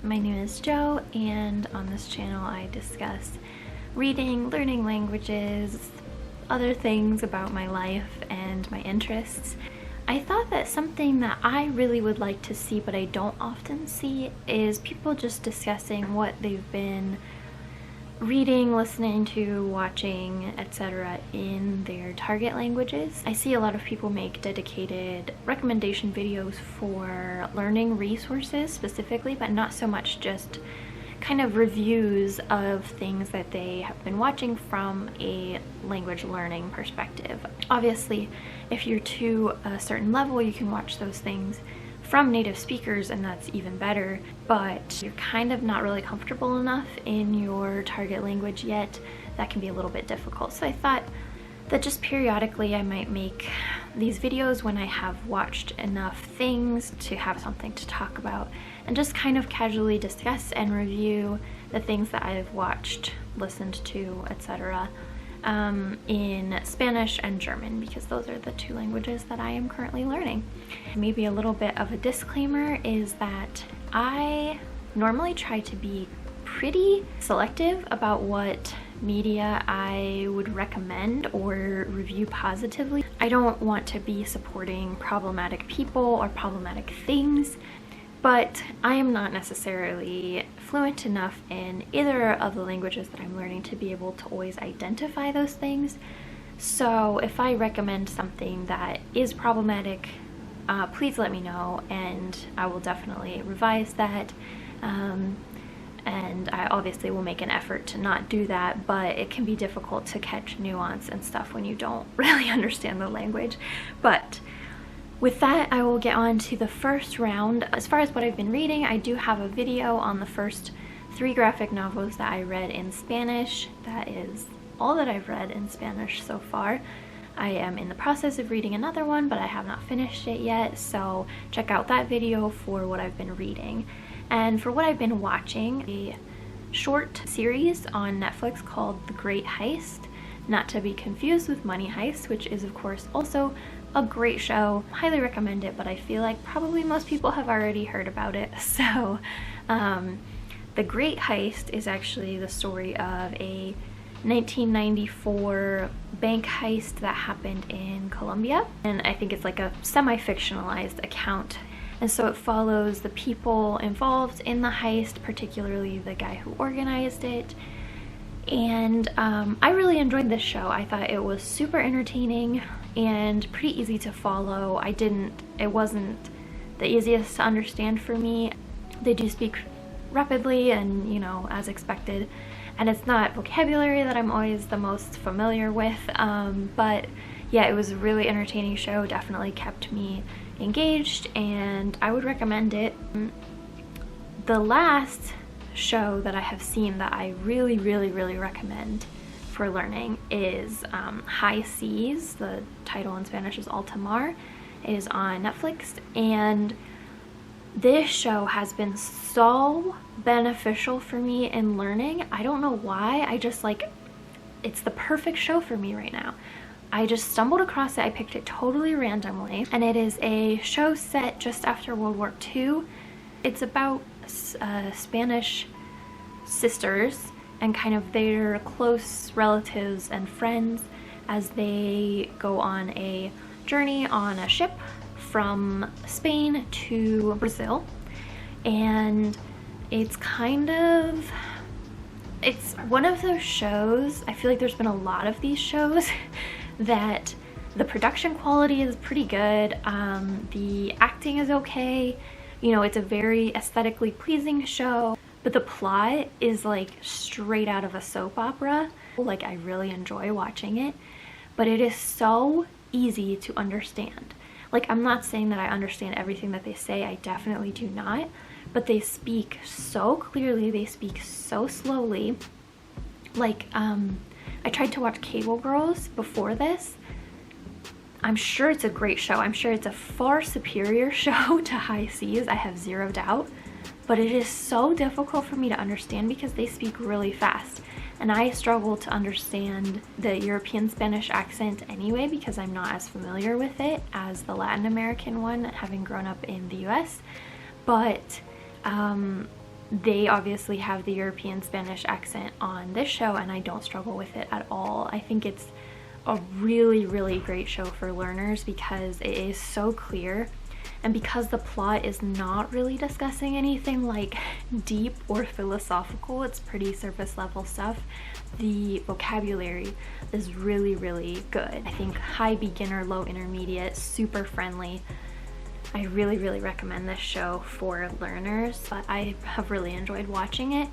my name is Jo, and on this channel I discuss reading, learning languages, other things about my life and my interests. I thought that something that I really would like to see but I don't often see is people just discussing what they've been reading, listening to, watching, etc. in their target languages. I see a lot of people make dedicated recommendation videos for learning resources specifically, but not so much just kind of reviews of things that they have been watching from a language learning perspective. Obviously, if you're to a certain level, you can watch those things from native speakers, and that's even better, but you're kind of not really comfortable enough in your target language yet. That can be a little bit difficult. So I thought that just periodically I might make these videos when I have watched enough things to have something to talk about, and just kind of casually discuss and review the things that I've watched, listened to, etc. In Spanish and German, because those are the two languages that I am currently learning. Maybe a little bit of a disclaimer is that I normally try to be pretty selective about what media I would recommend or review positively. I don't want to be supporting problematic people or problematic things, but I am not necessarily fluent enough in either of the languages that I'm learning to be able to always identify those things. So if I recommend something that is problematic, please let me know, and I will definitely revise that. And I obviously will make an effort to not do that, but it can be difficult to catch nuance and stuff when you don't really understand the language. But with that, I will get on to the first round. As far as what I've been reading, I do have a video on the first 3 graphic novels that I read in Spanish. That is all that I've read in Spanish so far. I am in the process of reading another one, but I have not finished it yet, so check out that video for what I've been reading. And for what I've been watching, a short series on Netflix called The Great Heist, not to be confused with Money Heist, which is of course also a great show. Highly recommend it, but I feel like probably most people have already heard about it. So The Great Heist is actually the story of a 1994 bank heist that happened in Colombia, and I think it's like a semi-fictionalized account. And so it follows the people involved in the heist, particularly the guy who organized it. And I really enjoyed this show. I thought it was super entertaining and pretty easy to follow. It wasn't the easiest to understand for me. They do speak rapidly and, you know, as expected. And it's not vocabulary that I'm always the most familiar with. But yeah, it was a really entertaining show. Definitely kept me engaged, and I would recommend it. The last show that I have seen that I really recommend for learning is High Seas. The title in Spanish is Alta Mar. It is on Netflix, and this show has been so beneficial for me in learning. I don't know why. I just it's the perfect show for me right now. I just stumbled across it. I picked it totally randomly, and it is a show set just after World War II. It's about Spanish sisters and kind of their close relatives and friends as they go on a journey on a ship from Spain to Brazil. And it's one of those shows, I feel like there's been a lot of these shows that the production quality is pretty good, the acting is okay, you know, it's a very aesthetically pleasing show, but the plot is like straight out of a soap opera. Like, I really enjoy watching it, but it is so easy to understand. Like, I'm not saying that I understand everything that they say, I definitely do not, but they speak so clearly, they speak so slowly. Like, I tried to watch Cable Girls before this. I'm sure it's a great show. I'm sure it's a far superior show to High Seas, I have zero doubt. But it is so difficult for me to understand because they speak really fast. And I struggle to understand the European Spanish accent anyway because I'm not as familiar with it as the Latin American one, having grown up in the US. But they obviously have the European Spanish accent on this show, and I don't struggle with it at all. I think it's a really, really great show for learners because it is so clear, and because the plot is not really discussing anything like deep or philosophical, it's pretty surface level stuff. The vocabulary is really, really good. I think high beginner, low intermediate, super friendly. I really, really recommend this show for learners, but I have really enjoyed watching it,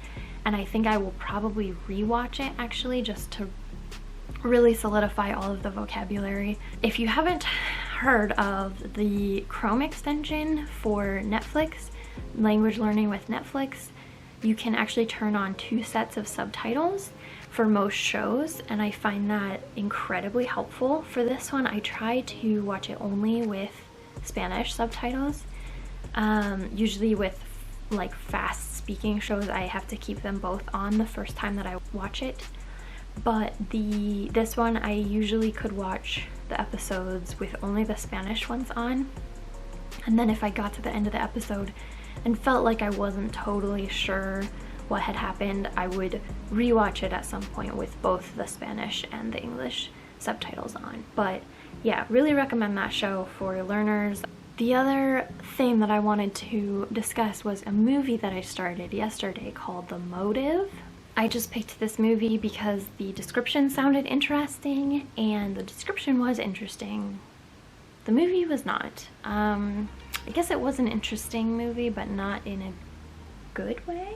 and I think I will probably rewatch it actually just to really solidify all of the vocabulary. If you haven't heard of the Chrome extension for Netflix, language learning with Netflix, you can actually turn on 2 sets of subtitles for most shows, and I find that incredibly helpful. For this one, I try to watch it only with Spanish subtitles. Usually with like fast speaking shows, I have to keep them both on the first time that I watch it. But this one, I usually could watch the episodes with only the Spanish ones on. And then if I got to the end of the episode and felt like I wasn't totally sure what had happened, I would rewatch it at some point with both the Spanish and the English subtitles on. But yeah, really recommend that show for learners. The other thing that I wanted to discuss was a movie that I started yesterday called The Motive. I just picked this movie because the description sounded interesting, and the description was interesting. The movie was not. I guess it was an interesting movie, but not in a good way.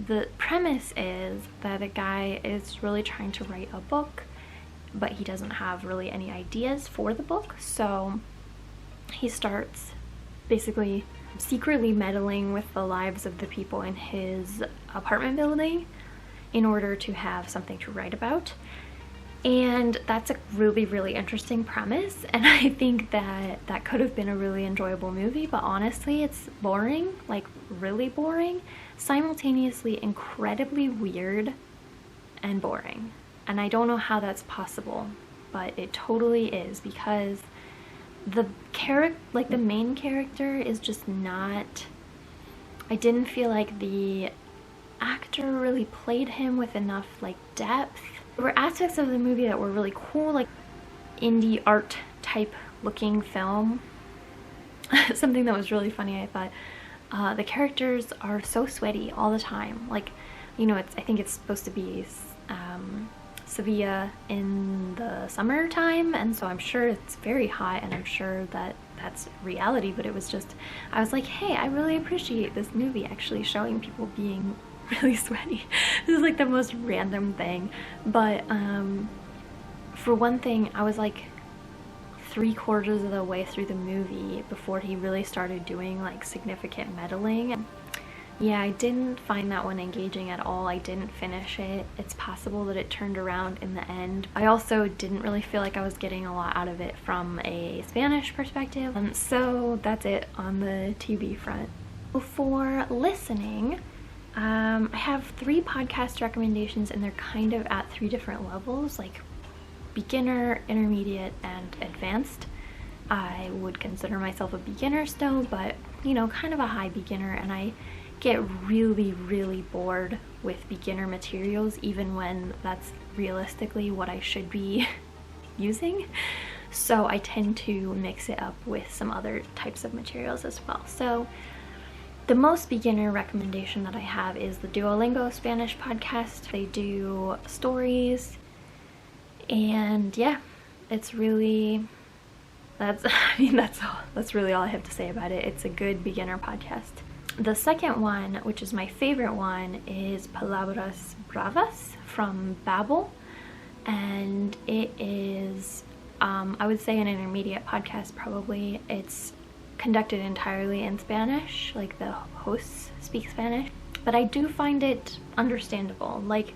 The premise is that a guy is really trying to write a book, but he doesn't have really any ideas for the book, so he starts basically secretly meddling with the lives of the people in his apartment building in order to have something to write about. And that's a really, really interesting premise, and I think that that could have been a really enjoyable movie, but honestly it's boring, like really boring, simultaneously incredibly weird and boring. And I don't know how that's possible, but it totally is, because the main character is just not, I didn't feel like the actor really played him with enough like depth. There were aspects of the movie that were really cool, like indie art type looking film. Something that was really funny, I thought, the characters are so sweaty all the time. Like, you know, I think it's supposed to be Sevilla in the summertime, and so I'm sure it's very hot, and I'm sure that that's reality, but it was just, I was like, hey, I really appreciate this movie actually showing people being really sweaty. This is like the most random thing, but for one thing, I was like 3/4 of the way through the movie before he really started doing like significant meddling. Yeah, I didn't find that one engaging at all. I didn't finish it. It's possible that it turned around in the end. I also didn't really feel like I was getting a lot out of it from a Spanish perspective. So that's it on the TV front. For listening, I have 3 podcast recommendations, and they're kind of at 3 different levels, like beginner, intermediate, and advanced. I would consider myself a beginner still, but you know, kind of a high beginner, and I get really, really bored with beginner materials, even when that's realistically what I should be using. So I tend to mix it up with some other types of materials as well. So the most beginner recommendation that I have is the Duolingo Spanish podcast. They do stories, and yeah, it's really, that's really all I have to say about it. It's a good beginner podcast. The second one, which is my favorite one, is Palabras Bravas from Babbel, and it is, I would say, an intermediate podcast probably. It's conducted entirely in Spanish, like the hosts speak Spanish, but I do find it understandable. Like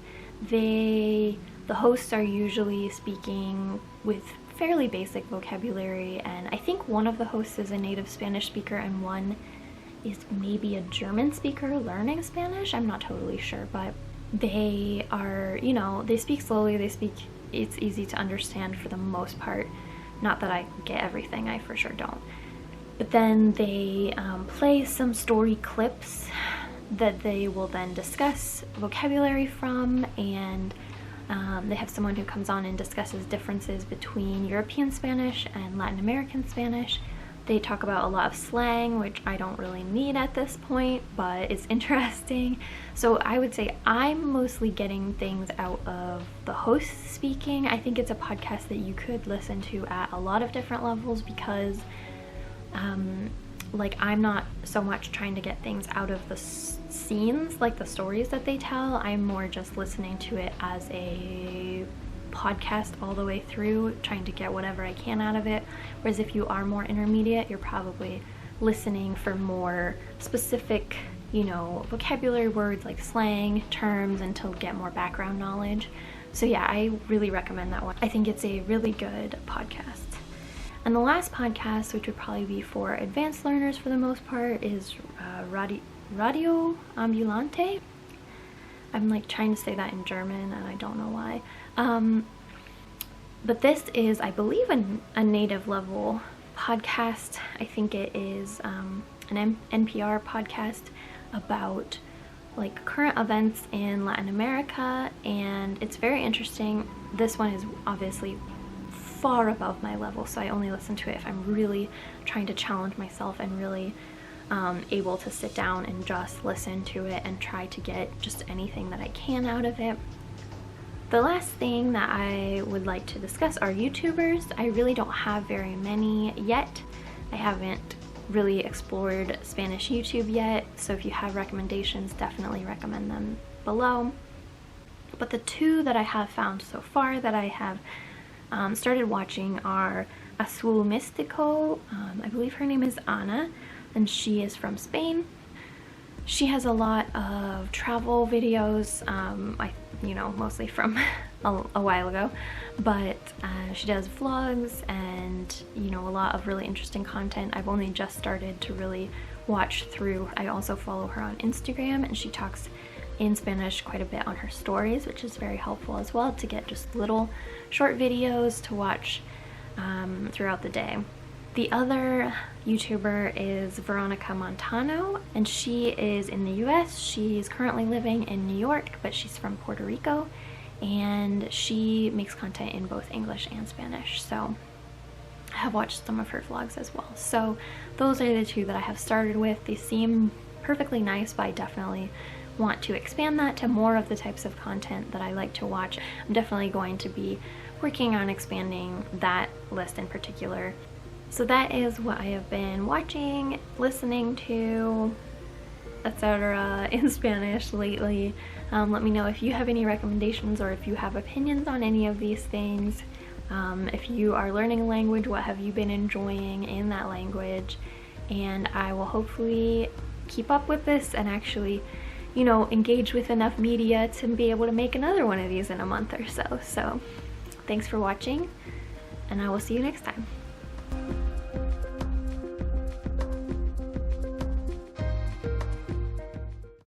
the hosts are usually speaking with fairly basic vocabulary, and I think one of the hosts is a native Spanish speaker and one is maybe a German speaker learning Spanish. I'm not totally sure, but they are, you know, they speak slowly, it's easy to understand for the most part. Not that I get everything, I for sure don't. But then they play some story clips that they will then discuss vocabulary from, and they have someone who comes on and discusses differences between European Spanish and Latin American Spanish. They talk about a lot of slang, which I don't really need at this point, but it's interesting. So I would say I'm mostly getting things out of the host speaking. I think it's a podcast that you could listen to at a lot of different levels because like I'm not so much trying to get things out of the scenes, like the stories that they tell. I'm more just listening to it as a podcast all the way through, trying to get whatever I can out of it. Whereas if you are more intermediate, you're probably listening for more specific, you know, vocabulary words like slang, terms, and to get more background knowledge. So yeah, I really recommend that one. I think it's a really good podcast. And the last podcast, which would probably be for advanced learners for the most part, is Radio Ambulante. I'm like trying to say that in German and I don't know why. But this is, I believe, a native level podcast. I think it is an NPR podcast about like current events in Latin America, and it's very interesting. This one is obviously far above my level, so I only listen to it if I'm really trying to challenge myself and really able to sit down and just listen to it and try to get just anything that I can out of it. The last thing that I would like to discuss are YouTubers. I really don't have very many yet. I haven't really explored Spanish YouTube yet, so if you have recommendations, definitely recommend them below. But the two that I have found so far that I have started watching are Azul Mystico. I believe her name is Ana, and she is from Spain. She has a lot of travel videos, mostly from a while ago, but she does vlogs and, you know, a lot of really interesting content. I've only just started to really watch through. I also follow her on Instagram, and she talks in Spanish quite a bit on her stories, which is very helpful as well to get just little short videos to watch throughout the day. The other YouTuber is Veronica Montano, and she is in the US. She's currently living in New York, but she's from Puerto Rico, and she makes content in both English and Spanish. So I have watched some of her vlogs as well. So those are the two that I have started with. They seem perfectly nice, but I definitely want to expand that to more of the types of content that I like to watch. I'm definitely going to be working on expanding that list in particular. So that is what I have been watching, listening to, etc. in Spanish lately. Let me know if you have any recommendations or if you have opinions on any of these things. If you are learning a language, what have you been enjoying in that language? And I will hopefully keep up with this and actually, you know, engage with enough media to be able to make another one of these in a month or so. So thanks for watching, and I will see you next time.